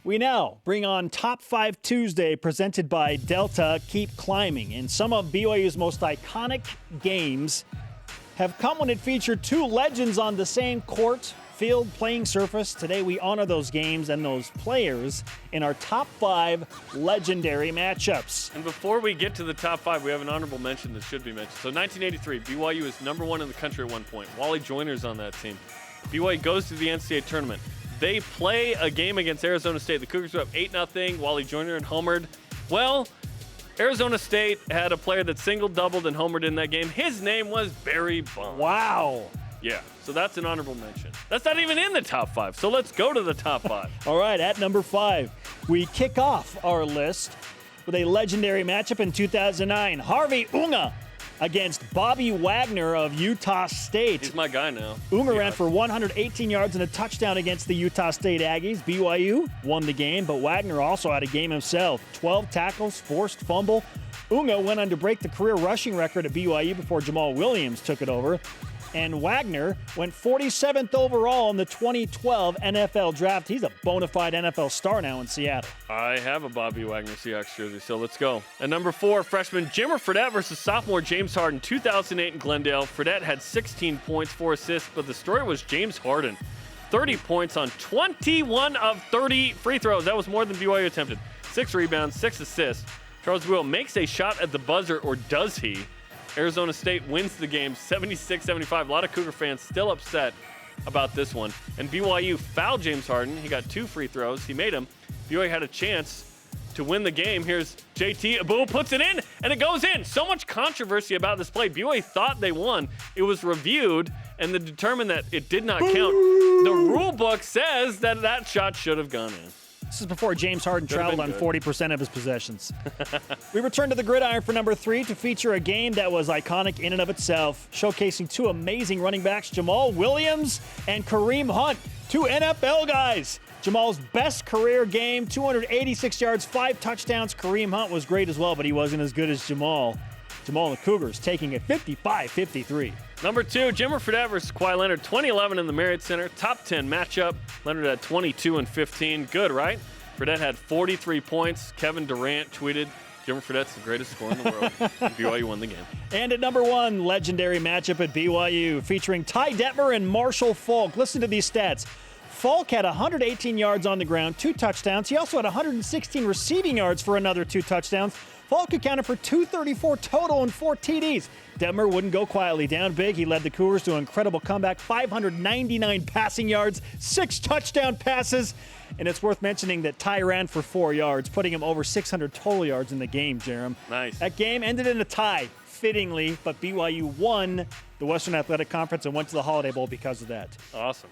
We now bring on Top 5 Tuesday, presented by Delta. Keep climbing. And some of BYU's most iconic games have come when it featured two legends on the same court, field, playing surface. Today we honor those games and those players in our Top 5 legendary matchups. And before we get to the top 5, we have an honorable mention that should be mentioned. So 1983, BYU is #1 in the country at one point. Wally Joyner's on that team. BYU goes to the NCAA tournament. They play a game against Arizona State. The Cougars were up 8-0. Wally Joyner and homered. Well, Arizona State had a player that single-doubled and homered in that game. His name was Barry Bonds. Wow. Yeah, so that's an honorable mention. That's not even in the top 5, so let's go to the top 5. All right, at number 5, we kick off our list with a legendary matchup in 2009. Harvey Unga against Bobby Wagner of Utah State. He's my guy now. Unga ran for 118 yards and a touchdown against the Utah State Aggies. BYU won the game, but Wagner also had a game himself. 12 tackles, forced fumble. Unga went on to break the career rushing record at BYU before Jamal Williams took it over. And Wagner went 47th overall in the 2012 NFL Draft. He's a bona fide NFL star now in Seattle. I have a Bobby Wagner Seahawks jersey, so let's go. At number 4, freshman Jimmer Fredette versus sophomore James Harden, 2008 in Glendale. Fredette had 16 points, 4 assists, but the story was James Harden. 30 points on 21 of 30 free throws. That was more than BYU attempted. 6 rebounds, 6 assists. Charles Will makes a shot at the buzzer, or does he? Arizona State wins the game 76-75. A lot of Cougar fans still upset about this one. And BYU fouled James Harden. He got 2 free throws. He made them. BYU had a chance to win the game. Here's JT. Abu puts it in, and it goes in. So much controversy about this play. BYU thought they won. It was reviewed, and they determined that it did not count. The rule book says that that shot should have gone in. This is before James Harden traveled on 40% of his possessions. We return to the gridiron for number 3 to feature a game that was iconic in and of itself, showcasing 2 amazing running backs, Jamal Williams and Kareem Hunt, 2 NFL guys. Jamal's best career game, 286 yards, 5 touchdowns. Kareem Hunt was great as well, but he wasn't as good as Jamal. Jamal and the Cougars taking it 55-53. Number 2, Jimmer Fredette versus Kawhi Leonard, 2011 in the Marriott Center. Top 10 matchup. Leonard had 22 and 15. Good, right? Fredette had 43 points. Kevin Durant tweeted, Jimmer Fredette's the greatest scorer in the world. BYU won the game. And at number 1, legendary matchup at BYU featuring Ty Detmer and Marshall Faulk. Listen to these stats. Faulk had 118 yards on the ground, 2 touchdowns. He also had 116 receiving yards for another 2 touchdowns. Faulk accounted for 234 total and 4 TDs. Detmer wouldn't go quietly. Down big, he led the Cougars to an incredible comeback. 599 passing yards, 6 touchdown passes. And it's worth mentioning that Ty ran for 4 yards, putting him over 600 total yards in the game, Jerem. Nice. That game ended in a tie, fittingly, but BYU won the Western Athletic Conference and went to the Holiday Bowl because of that. Awesome.